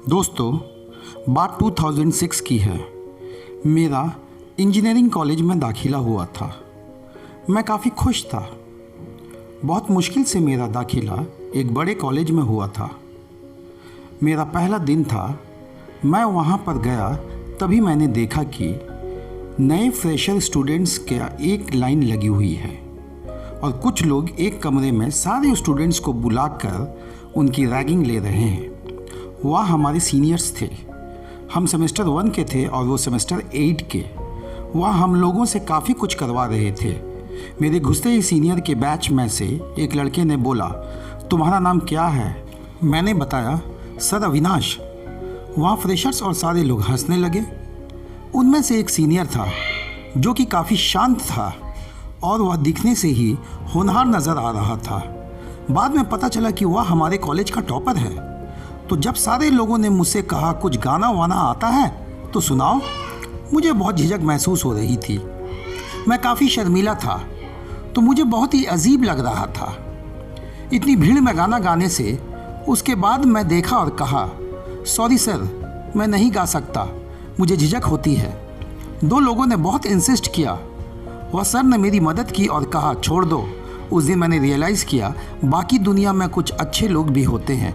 दोस्तों, बात 2006 की है। मेरा इंजीनियरिंग कॉलेज में दाखिला हुआ था। मैं काफ़ी खुश था। बहुत मुश्किल से मेरा दाखिला एक बड़े कॉलेज में हुआ था। मेरा पहला दिन था। मैं वहाँ पर गया तभी मैंने देखा कि नए फ्रेशर स्टूडेंट्स का एक लाइन लगी हुई है और कुछ लोग एक कमरे में सारे स्टूडेंट्स को बुलाकर उनकी रैगिंग ले रहे हैं। वह हमारे सीनियर्स थे। हम सेमेस्टर 1 के थे और वो सेमेस्टर 8 के। वह हम लोगों से काफ़ी कुछ करवा रहे थे। मेरे घुसते ही सीनियर के बैच में से एक लड़के ने बोला, तुम्हारा नाम क्या है? मैंने बताया, सर अविनाश। वहाँ फ्रेशर्स और सारे लोग हंसने लगे। उनमें से एक सीनियर था जो कि काफ़ी शांत था और वह दिखने से ही होनहार नज़र आ रहा था। बाद में पता चला कि वह हमारे कॉलेज का टॉपर है। तो जब सारे लोगों ने मुझसे कहा, कुछ गाना वाना आता है तो सुनाओ, मुझे बहुत झिझक महसूस हो रही थी। मैं काफ़ी शर्मीला था तो मुझे बहुत ही अजीब लग रहा था इतनी भीड़ में गाना गाने से। उसके बाद मैं देखा और कहा, सॉरी सर, मैं नहीं गा सकता, मुझे झिझक होती है। 2 लोगों ने बहुत इंसिस्ट किया। वह सर ने मेरी मदद की और कहा, छोड़ दो। उस दिन मैंने रियलाइज़ किया बाकी दुनिया में कुछ अच्छे लोग भी होते हैं।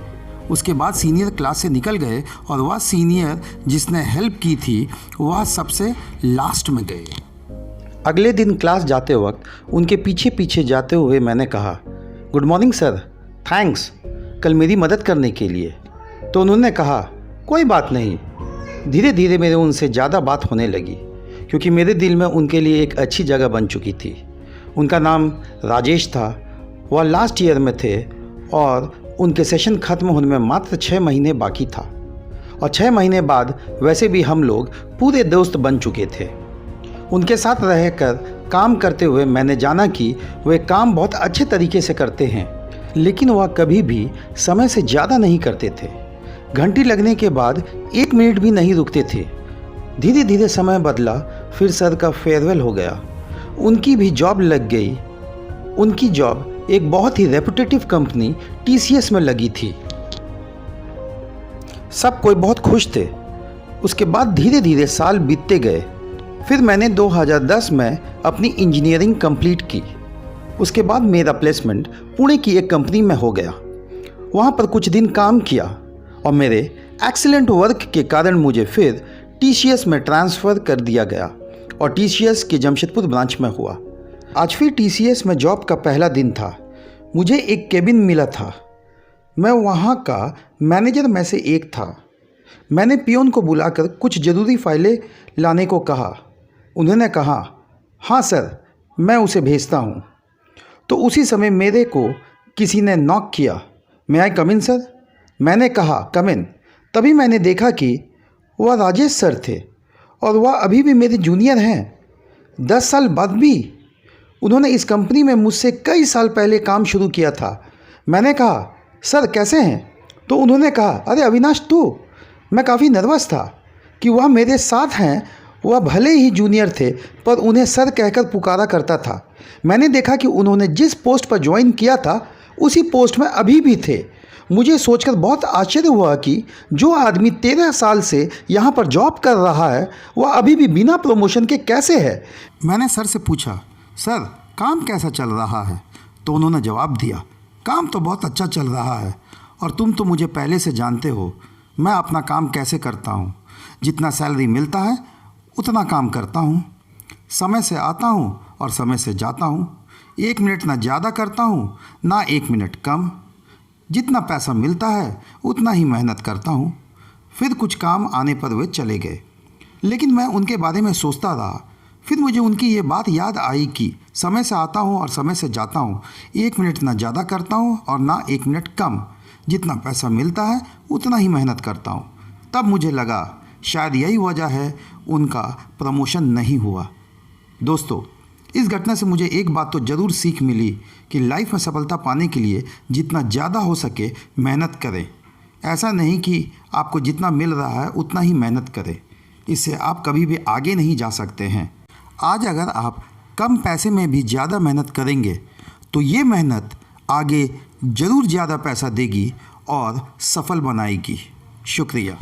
उसके बाद सीनियर क्लास से निकल गए और वह सीनियर जिसने हेल्प की थी वह सबसे लास्ट में गए। अगले दिन क्लास जाते वक्त उनके पीछे पीछे जाते हुए मैंने कहा, गुड मॉर्निंग सर, थैंक्स कल मेरी मदद करने के लिए। तो उन्होंने कहा, कोई बात नहीं। धीरे धीरे मेरे उनसे ज़्यादा बात होने लगी क्योंकि मेरे दिल में उनके लिए एक अच्छी जगह बन चुकी थी। उनका नाम राजेश था। वह लास्ट ईयर में थे और उनके सेशन ख़त्म होने में मात्र 6 महीने बाकी था और 6 महीने बाद वैसे भी हम लोग पूरे दोस्त बन चुके थे। उनके साथ रहकर काम करते हुए मैंने जाना कि वे काम बहुत अच्छे तरीके से करते हैं, लेकिन वह कभी भी समय से ज़्यादा नहीं करते थे। घंटी लगने के बाद 1 मिनट भी नहीं रुकते थे। धीरे धीरे समय बदला, फिर सर का फेयरवेल हो गया। उनकी भी जॉब लग गई। उनकी जॉब एक बहुत ही रेपुटेटिव कंपनी TCS में लगी थी। सब कोई बहुत खुश थे। उसके बाद धीरे धीरे साल बीतते गए। फिर मैंने 2010 में अपनी इंजीनियरिंग कंप्लीट की। उसके बाद मेरा प्लेसमेंट पुणे की एक कंपनी में हो गया। वहाँ पर कुछ दिन काम किया और मेरे एक्सीलेंट वर्क के कारण मुझे फिर TCS में ट्रांसफ़र कर दिया गया और TCS के जमशेदपुर ब्रांच में हुआ। आज फिर TCS में जॉब का पहला दिन था। मुझे एक केबिन मिला था। मैं वहाँ का मैनेजर में से एक था। मैंने पियोन को बुलाकर कुछ ज़रूरी फाइलें लाने को कहा। उन्होंने कहा, हाँ सर, मैं उसे भेजता हूँ। तो उसी समय मेरे को किसी ने नॉक किया। मैं आई कम इन सर? मैंने कहा, कम इन। तभी मैंने देखा कि वह राजेश सर थे और वह अभी भी मेरे जूनियर हैं। 10 साल बाद भी उन्होंने इस कंपनी में मुझसे कई साल पहले काम शुरू किया था। मैंने कहा, सर कैसे हैं? तो उन्होंने कहा, अरे अविनाश तू। मैं काफ़ी नर्वस था कि वह मेरे साथ हैं। वह भले ही जूनियर थे पर उन्हें सर कहकर पुकारा करता था। मैंने देखा कि उन्होंने जिस पोस्ट पर ज्वाइन किया था उसी पोस्ट में अभी भी थे। मुझे सोचकर बहुत आश्चर्य हुआ कि जो आदमी 13 साल से यहाँ पर जॉब कर रहा है वह अभी भी बिना प्रमोशन के कैसे है। मैंने सर से पूछा, सर काम कैसा चल रहा है? तो उन्होंने जवाब दिया, काम तो बहुत अच्छा चल रहा है और तुम तो मुझे पहले से जानते हो मैं अपना काम कैसे करता हूँ। जितना सैलरी मिलता है उतना काम करता हूँ। समय से आता हूँ और समय से जाता हूँ। 1 मिनट ना ज़्यादा करता हूँ ना 1 मिनट कम। जितना पैसा मिलता है उतना ही मेहनत करता हूँ। फिर कुछ काम आने पर वे चले गए, लेकिन मैं उनके बारे में सोचता रहा। फिर मुझे उनकी ये बात याद आई कि समय से आता हूँ और समय से जाता हूँ। 1 मिनट ना ज़्यादा करता हूँ और ना 1 मिनट कम। जितना पैसा मिलता है उतना ही मेहनत करता हूँ। तब मुझे लगा शायद यही वजह है उनका प्रमोशन नहीं हुआ। दोस्तों, इस घटना से मुझे एक बात तो ज़रूर सीख मिली कि लाइफ में सफलता पाने के लिए जितना ज़्यादा हो सके मेहनत करें। ऐसा नहीं कि आपको जितना मिल रहा है उतना ही मेहनत करें। इससे आप कभी भी आगे नहीं जा सकते हैं। आज अगर आप कम पैसे में भी ज़्यादा मेहनत करेंगे तो ये मेहनत आगे ज़रूर ज़्यादा पैसा देगी और सफल बनाएगी। शुक्रिया।